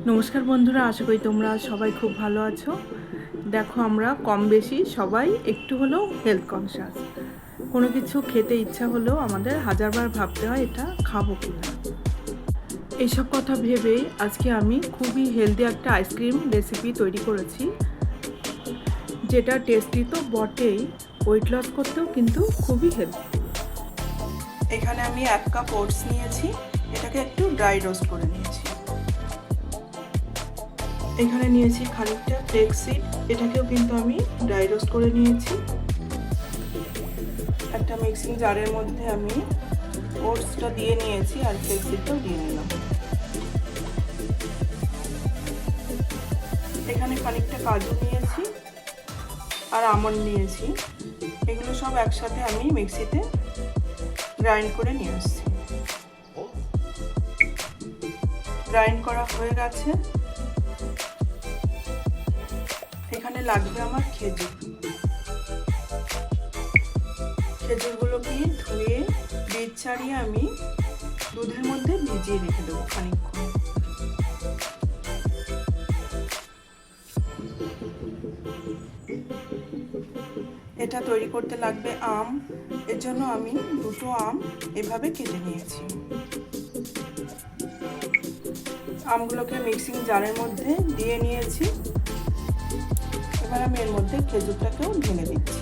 নমস্কার বন্ধুরা, আশা করি তোমরা সবাই খুব ভালো আছো। দেখো, আমরা কম বেশি সবাই একটু হলেও হেলথ কনসিয়াস। কোনো কিছু খেতে ইচ্ছা হলেও আমাদের হাজারবার ভাবতে হয় এটা খাবো কিনা। এইসব কথা ভেবেই আজকে আমি খুবই হেলদি একটা আইসক্রিম রেসিপি তৈরি করেছি, যেটা টেস্টি তো বটেই, ওয়েট লস করতেও কিন্তু খুবই হেলদি। এখানে আমি 1 কাপ ওটস নিয়েছি, এটাকে একটু ড্রাই রোস্ট করে নিয়েছি। এখানে নিয়েছি খানিকটা ফ্লেক্স সিড, এটাকেও কিন্তু আমি ড্রাই রোস্ট করে নিয়েছি। একটা মিক্সিং জারের মধ্যে আমি ওটসটা দিয়ে নিয়েছি আর ফ্লেক্স সিডটাও দিয়ে নিলাম। এখানে খানিকটা কাজু নিয়েছি আর আমন্ড নিয়েছি, এগুলো সব একসাথে আমি মিক্সিতে গ্রাইন্ড করে নিয়ে আসছি। গ্রাইন্ড করা হয়ে গেছে। এখানে লাগবে আমার খেজুর। খেজুরগুলোকে ধুয়ে বীজ ছাড়িয়ে আমি দুধের মধ্যে ভিজিয়ে রেখে দেবো খানিকক্ষণ। এটা তৈরি করতে লাগবে আম, এর জন্য আমি 2টো আম এভাবে কেটে নিয়েছি। আমগুলোকে মিক্সিং জারের মধ্যে দিয়ে নিয়েছি। এবার আমি এর মধ্যে খেজুরটাকেও ঢেলে দিচ্ছি।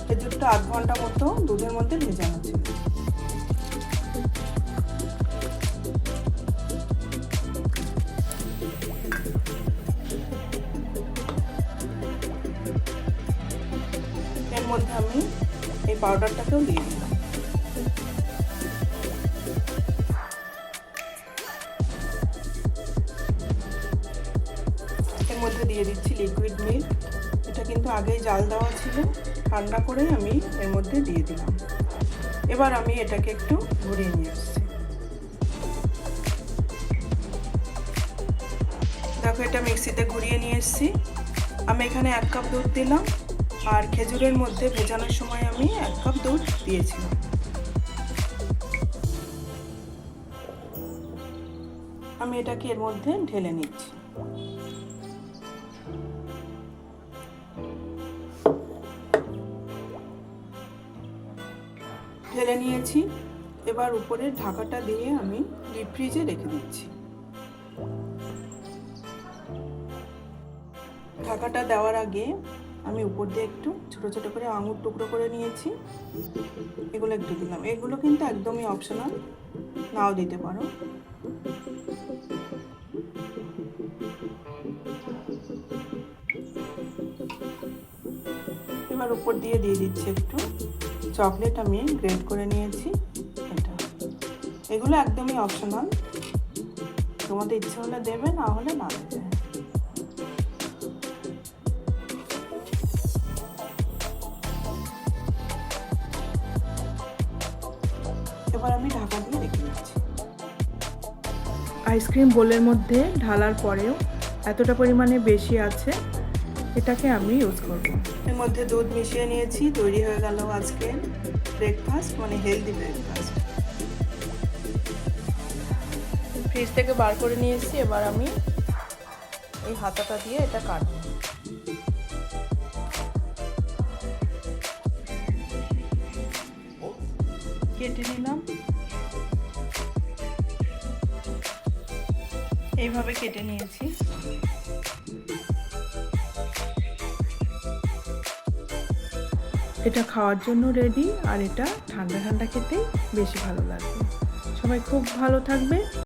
খেজুরটা আধ ঘন্টা মতো দুধের মধ্যে ভেজানো ছিল। এর মধ্যে আমি এই পাউডারটাকেও দিয়ে দিলাম। এর মধ্যে দিয়ে দিচ্ছি লিকুইড মিল্ক, এটা কিন্তু আগেই জাল দেওয়া ছিল, ঠান্ডা করে আমি এর মধ্যে দিয়ে দিলাম। এবার আমি এটাকে একটু ঘুরিয়ে নিয়ে আসছি। দেখো, এটা মিক্সিতে ঘুরিয়ে নিয়ে এসেছি। আমি এখানে 1 কাপ দুধ দিলাম আর খেজুরের মধ্যে ভেজানোর সময় আমি 1 কাপ দুধ দিয়েছিলাম। আমি এটাকে এর মধ্যে ঢেলে নিচ্ছি। ঢেলে নিয়েছি। এবার উপরে ঢাকাটা দিয়ে আমি ডিপ ফ্রিজে রেখে দিচ্ছি। ঢাকাটা দেওয়ার আগে আমি উপর দিয়ে একটু ছোট ছোট করে আঙুর টুকরো করে নিয়েছি, এগুলো একটু দিলাম। এগুলো কিন্তু একদমই অপশনাল, নাও দিতে পারো। এবার উপর দিয়ে দিচ্ছি একটু চকলেট, আমি গ্রেট করে নিয়েছি। এটা এগুলো একদমই অপশনাল, তোমাদের ইচ্ছে হলে দেবে, না হলে না দেবে। এবার আমি ঢাকা দিয়ে রেখে দিচ্ছি। আইসক্রিম বোলের মধ্যে ঢালার পরেও এতটা পরিমাণে বেশি আছে, এটাকে আমি ইউজ করব। এর মধ্যে দুধ মিশিয়ে নিয়েছি, তৈরি হয়ে গেল আজকের ব্রেকফাস্ট, মানে হেলদি ব্রেকফাস্ট। ফ্রিজ থেকে বার করে নিয়েছি। এবার আমি এই হাতাটা দিয়ে এটা কাটবো। কেটে নিলাম, এইভাবে কেটে নিয়েছি। এটা খাওয়ার জন্য রেডি, আর এটা ঠান্ডা ঠান্ডা খেতেই বেশি ভালো লাগবে। সবাই খুব ভালো থাকবে।